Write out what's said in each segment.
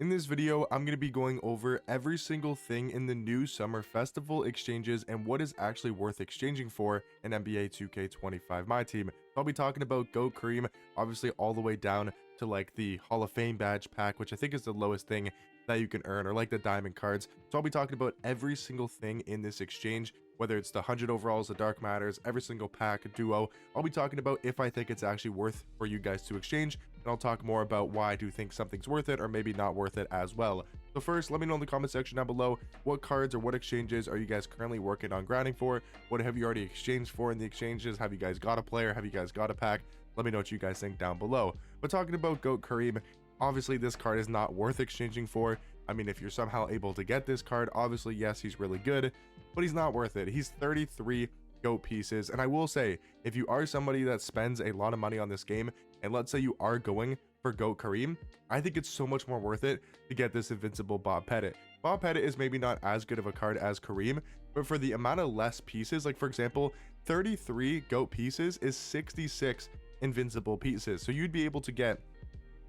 In this video, I'm going to be going over every single thing in the new Summer Festival exchanges and what is actually worth exchanging for in NBA 2K25 Myteam. I'll be talking about G.O.A.T Karim, obviously all the way down to like the Hall of Fame badge pack, which I think is the lowest thing that you can earn, or like the diamond cards. So I'll be talking about every single thing in this exchange, whether it's the 100 overalls, the dark matters, every single pack, duo. I'll be talking about if I think it's actually worth for you guys to exchange, and I'll talk more about why I do think something's worth it or maybe not worth it as well. So first, let me know in the comment section down below, what cards or what exchanges are you guys currently working on grinding for? What have you already exchanged for in the exchanges? Have you guys got a player? Have you guys got a pack? Let me know what you guys think down below. But talking about G.O.A.T Karim, obviously this card is not worth exchanging for. I mean, if you're somehow able to get this card, obviously yes, he's really good, but he's not worth it. He's 33 G.O.A.T pieces, and I will say, if you are somebody that spends a lot of money on this game, and let's say you are going for G.O.A.T Karim, I think it's so much more worth it to get this Invincible Bob Pettit. Bob Pettit is maybe not as good of a card as Karim, but for the amount of less pieces, like for example, 33 G.O.A.T pieces is 66 Invincible pieces, so you'd be able to get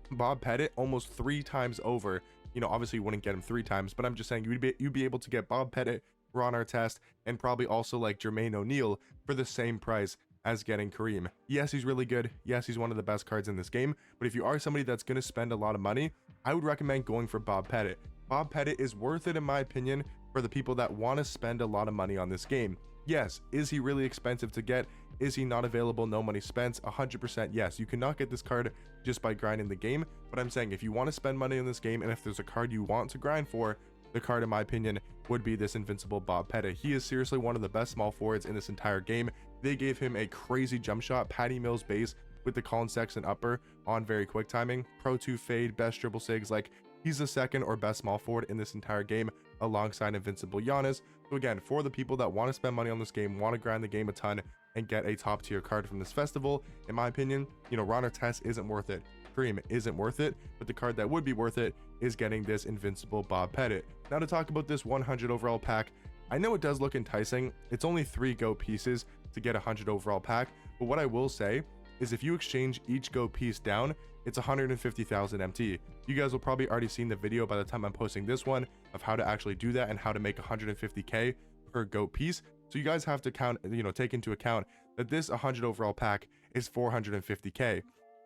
Bob Pettit almost 3 times over. You know, obviously you wouldn't get him 3 times, but I'm just saying you'd be able to get Bob Pettit, Ron Artest, and probably also like Jermaine O'Neal for the same price as getting Karim. Yes, he's really good. Yes, he's one of the best cards in this game, but if you are somebody that's going to spend a lot of money, I would recommend going for Bob Pettit. Bob Pettit is worth it in my opinion for the people that want to spend a lot of money on this game. Yes, is he really expensive to get? Is he not available, no money spent? 100% yes. You cannot get this card just by grinding the game, but I'm saying if you want to spend money on this game and if there's a card you want to grind for, the card in my opinion would be this Invincible Bob Pettit. He is seriously one of the best small forwards in this entire game. They gave him a crazy jump shot, Patty Mills base with the Colin Sexton upper on very quick timing, Pro 2 fade, best dribble sigs. Like, he's the second or best small forward in this entire game alongside Invincible Giannis. So again, for the people that want to spend money on this game, want to grind the game a ton and get a top tier card from this festival, in my opinion, you know, Ron Artest isn't worth it. Karim isn't worth it, but the card that would be worth it is getting this Invincible Bob Pettit. Now to talk about this 100 overall pack, I know it does look enticing. It's only 3 G.O.A.T pieces to get a 100 overall pack, but what I will say is if you exchange each G.O.A.T piece down, it's 150,000 MT. You guys will probably already seen the video by the time I'm posting this one of how to actually do that and how to make 150k per G.O.A.T piece. So you guys have to count, you know, take into account that this 100 overall pack is 450k.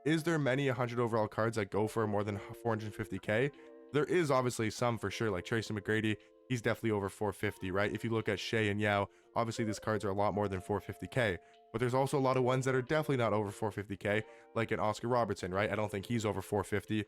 Is there many 100 overall cards that go for more than 450k? There is obviously some for sure, like Tracy McGrady, he's definitely over 450, right? If you look at Shea and Yao, obviously these cards are a lot more than 450k, but there's also a lot of ones that are definitely not over 450k, like an Oscar Robertson, right? I don't think he's over 450.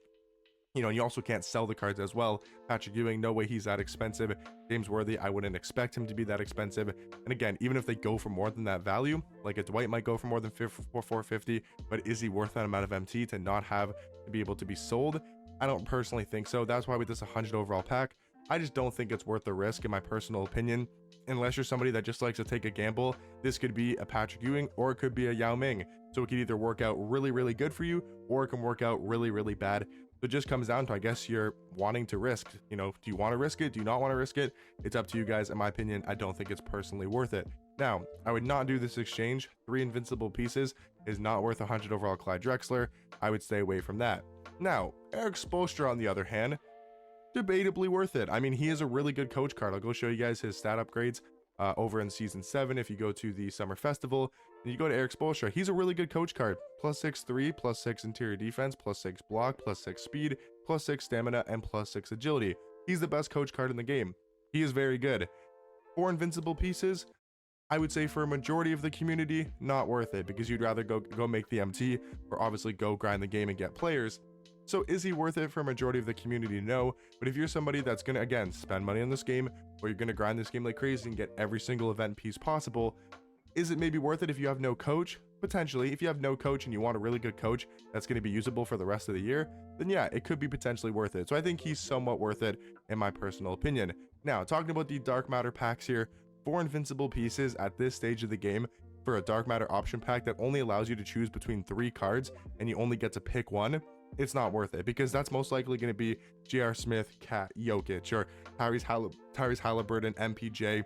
You know, and you also can't sell the cards as well. Patrick Ewing, no way he's that expensive. James Worthy, I wouldn't expect him to be that expensive. And again, even if they go for more than that value, like a Dwight might go for more than 450, but is he worth that amount of MT to not have to be able to be sold? I don't personally think so. That's why with this 100 overall pack, I just don't think it's worth the risk in my personal opinion. Unless you're somebody that just likes to take a gamble, this could be a Patrick Ewing or it could be a Yao Ming. So it could either work out really, really good for you or it can work out really, really bad. So it just comes down to, I guess, you're wanting to risk. You know, do you want to risk it? Do you not want to risk it? It's up to you guys. In my opinion, I don't think it's personally worth it. Now, I would not do this exchange. 3 invincible pieces is not worth 100 overall Clyde Drexler. I would stay away from that. Now, Eric Spoelstra, on the other hand, debatably worth it. I mean, he is a really good coach card. I'll go show you guys his stat upgrades over in season 7. If you go to the summer festival and you go to Eric Spoelstra, he's a really good coach card. Plus 6'3", plus 6 interior defense, plus 6 block, plus 6 speed, plus 6 stamina, and plus 6 agility. He's the best coach card in the game. He is very good. 4 invincible pieces, I would say for a majority of the community, not worth it, because you'd rather go make the MT or obviously go grind the game and get players. So is he worth it for a majority of the community? No. But if you're somebody that's going to, again, spend money on this game, or you're going to grind this game like crazy and get every single event piece possible, is it maybe worth it if you have no coach? Potentially. If you have no coach and you want a really good coach that's going to be usable for the rest of the year, then yeah, it could be potentially worth it. So I think he's somewhat worth it in my personal opinion. Now, talking about the dark matter packs here, 4 invincible pieces at this stage of the game for a dark matter option pack that only allows you to choose between 3 cards and you only get to pick one. It's not worth it, because that's most likely going to be J.R. Smith, Cat, Jokic, or Tyrese Halliburton, MPJ,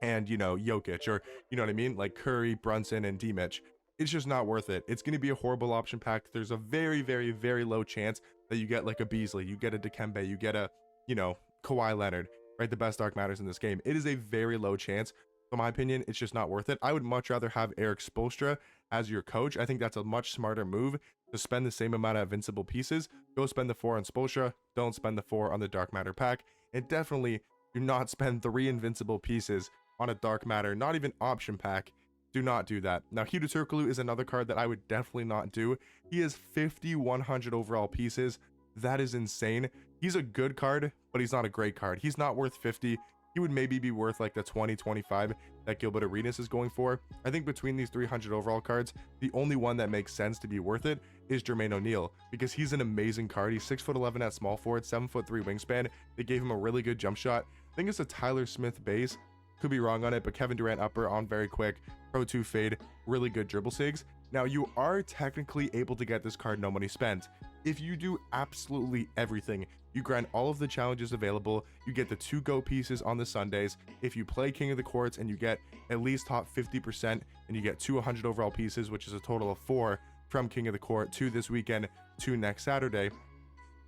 and, you know, Jokic, or, you know what I mean? Like Curry, Brunson, and D-Mitch. It's just not worth it. It's going to be a horrible option pack. There's a very, very, very low chance that you get like a Beasley, you get a Dikembe, you get a, you know, Kawhi Leonard, right? The best dark matters in this game. It is a very low chance. So in my opinion, it's just not worth it. I would much rather have Eric Spoelstra as your coach. I think that's a much smarter move to spend the same amount of invincible pieces. Go spend the 4 on Spoelstra. Don't spend the 4 on the dark matter pack. And definitely do not spend 3 invincible pieces on a dark matter, not even option pack. Do not do that. Now, Hedu Turkoglu is another card that I would definitely not do. He has 5,100 overall pieces. That is insane. He's a good card, but he's not a great card. He's not worth 50. He would maybe be worth like the 20, 25 that Gilbert Arenas is going for. I think between these 300 overall cards, the only one that makes sense to be worth it is Jermaine O'Neal, because he's an amazing card. He's 6'11" at small forward, 7'3" wingspan. They gave him a really good jump shot. I think it's a Tyler Smith base. Could be wrong on it, but Kevin Durant upper on very quick, Pro 2 fade, really good dribble sigs. Now, you are technically able to get this card no money spent. If you do absolutely everything, you grind all of the challenges available, you get the 2 GO pieces on the Sundays. If you play King of the Courts and you get at least top 50% and you get 200 overall pieces, which is a total of 4 from King of the Court, 2 this weekend, 2 next Saturday.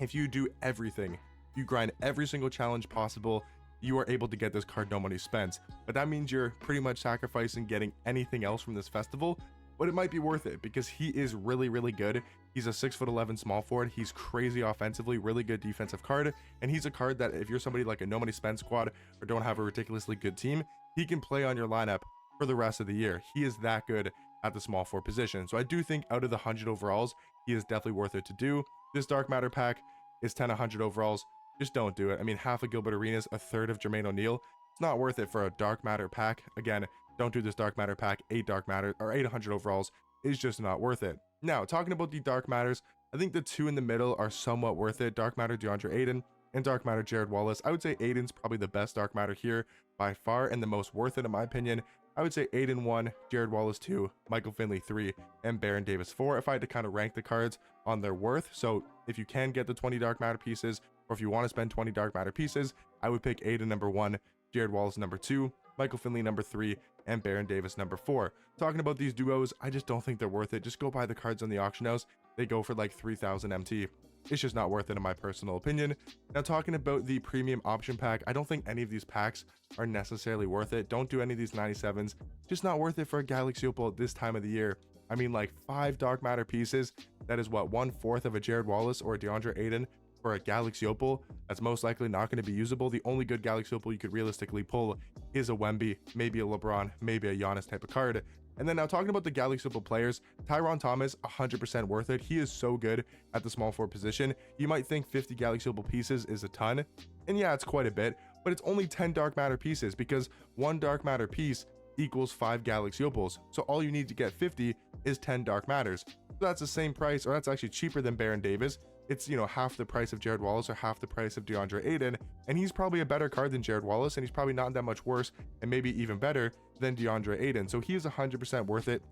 If you do everything, you grind every single challenge possible, you are able to get this card no money spent. But that means you're pretty much sacrificing getting anything else from this festival, but it might be worth it because he is really, really good. He's a 6'11" small forward. He's crazy offensively, really good defensive card. And he's a card that if you're somebody like a no money spend squad or don't have a ridiculously good team, he can play on your lineup for the rest of the year. He is that good at the small forward position. So I do think out of the 100 overalls, he is definitely worth it to do. This dark matter pack is 10 100 overalls. Just don't do it. I mean, half of Gilbert Arenas, a third of Jermaine O'Neal. It's not worth it for a dark matter pack. Again, don't do this dark matter pack. 8 dark matter or 800 overalls is just not worth it. Now, talking about the dark matters, I think the 2 in the middle are somewhat worth it. Dark matter DeAndre Ayton and dark matter Jared Wallace. I would say Ayton's probably the best dark matter here by far and the most worth it in my opinion. I would say Ayton 1, Jared Wallace 2, Michael Finley 3, and Baron Davis 4 if I had to kind of rank the cards on their worth. So if you can get the 20 dark matter pieces, or if you want to spend 20 dark matter pieces, I would pick Ayton number 1, Jared Wallace number 2, Michael Finley number 3, and Baron Davis number 4. Talking about these duos, I just don't think they're worth it. Just go buy the cards on the auction house. They go for like 3,000 MT. It's just not worth it in my personal opinion. Now, talking about the premium option pack, I don't think any of these packs are necessarily worth it. Don't do any of these 97s. Just not worth it for a Galaxy Opal at this time of the year. I mean, like 5 dark matter pieces. That is what, 1/4 of a Jared Wallace or a DeAndre Ayton for a Galaxy Opal. That's most likely not going to be usable. The only good Galaxy Opal you could realistically pull is a Wemby, maybe a LeBron, maybe a Giannis type of card. And then now talking about the Galaxy Opal players, Tyron Thomas, 100% worth it. He is so good at the small forward position. You might think 50 Galaxy Opal pieces is a ton. And yeah, it's quite a bit, but it's only 10 dark matter pieces because 1 dark matter piece equals 5 Galaxy Opals. So all you need to get 50 is 10 dark matters. So that's the same price, or that's actually cheaper than Baron Davis. It's, you know, half the price of Jared Wallace or half the price of DeAndre Ayton, and he's probably a better card than Jared Wallace, and he's probably not that much worse and maybe even better than DeAndre Ayton. So he is 100% worth it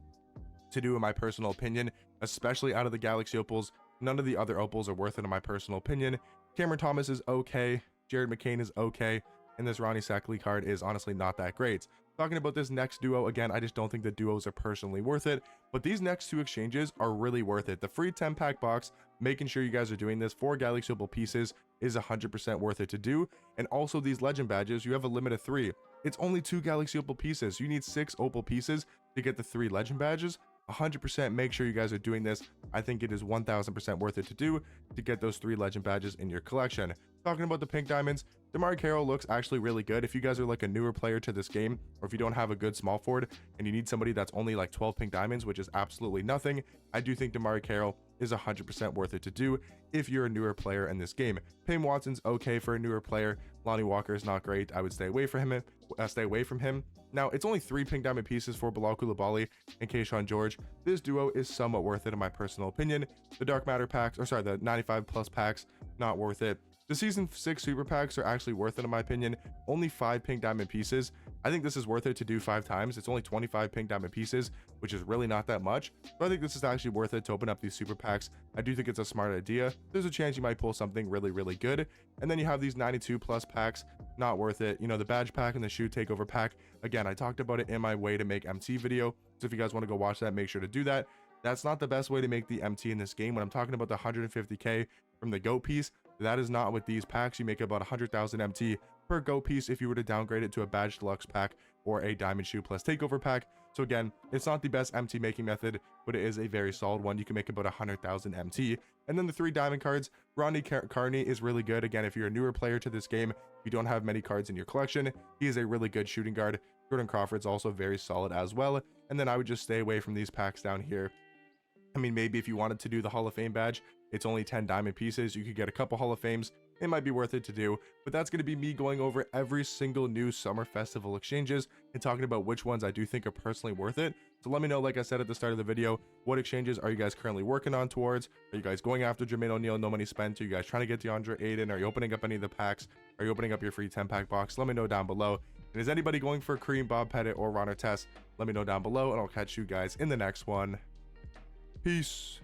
to do in my personal opinion, especially out of the Galaxy Opals. None of the other Opals are worth it in my personal opinion. Cameron Thomas is okay, Jared McCain is okay, and this Ronnie Sackley card is honestly not that great. Talking about this next duo, again, I just don't think the duos are personally worth it, but these next 2 exchanges are really worth it. The free 10-pack box, making sure you guys are doing this, 4 Galaxy Opal pieces is 100% worth it to do, and also these legend badges, you have a limit of 3. It's only 2 Galaxy Opal pieces. You need 6 Opal pieces to get the 3 legend badges. 100% make sure you guys are doing this. I think it is 1000% worth it to do to get those 3 legend badges in your collection. Talking about the pink diamonds, DeMar Carroll looks actually really good. If you guys are like a newer player to this game, or if you don't have a good small forward and you need somebody that's only like 12 pink diamonds, which is absolutely nothing, I do think DeMar Carroll is 100% worth it to do if you're a newer player in this game. Payne Watson's okay for a newer player. Lonnie Walker is not great. I would stay away from him. Now, it's only 3 pink diamond pieces for Bilal Coulibaly and Keyshawn George. This duo is somewhat worth it in my personal opinion. The dark matter packs, or sorry, the 95 plus packs, not worth it. The season 6 super packs are actually worth it in my opinion. Only 5 pink diamond pieces. I think this is worth it to do 5 times. It's only 25 pink diamond pieces, which is really not that much. But I think this is actually worth it to open up these super packs. I do think it's a smart idea. There's a chance you might pull something really, really good. And then you have these 92 plus packs, not worth it. You know, the badge pack and the shoe takeover pack. Again, I talked about it in my way to make MT video. So if you guys want to go watch that, make sure to do that. That's not the best way to make the MT in this game. When I'm talking about the 150k from the GOAT piece. That is not with these packs. You make about 100,000 MT per GOAT piece if you were to downgrade it to a badge deluxe pack or a diamond shoe plus takeover pack. So again, it's not the best MT making method, but it is a very solid one. You can make about 100,000 MT. And then the 3 diamond cards, Ronnie Carney is really good. Again, if you're a newer player to this game, you don't have many cards in your collection, he is a really good shooting guard. Jordan Crawford's also very solid as well. And then I would just stay away from these packs down here. I mean, maybe if you wanted to do the Hall of Fame badge, it's only 10 diamond pieces. You could get a couple Hall of Fames. It might be worth it to do, but that's going to be me going over every single new summer festival exchanges and talking about which ones I do think are personally worth it. So let me know, like I said at the start of the video, what exchanges are you guys currently working on towards? Are you guys going after Jermaine O'Neal, no money spent? Are you guys trying to get DeAndre Ayton? Are you opening up any of the packs? Are you opening up your free 10-pack box? Let me know down below. And is anybody going for Karim, Bob Pettit, or Ron Artest? Let me know down below, and I'll catch you guys in the next one. Peace.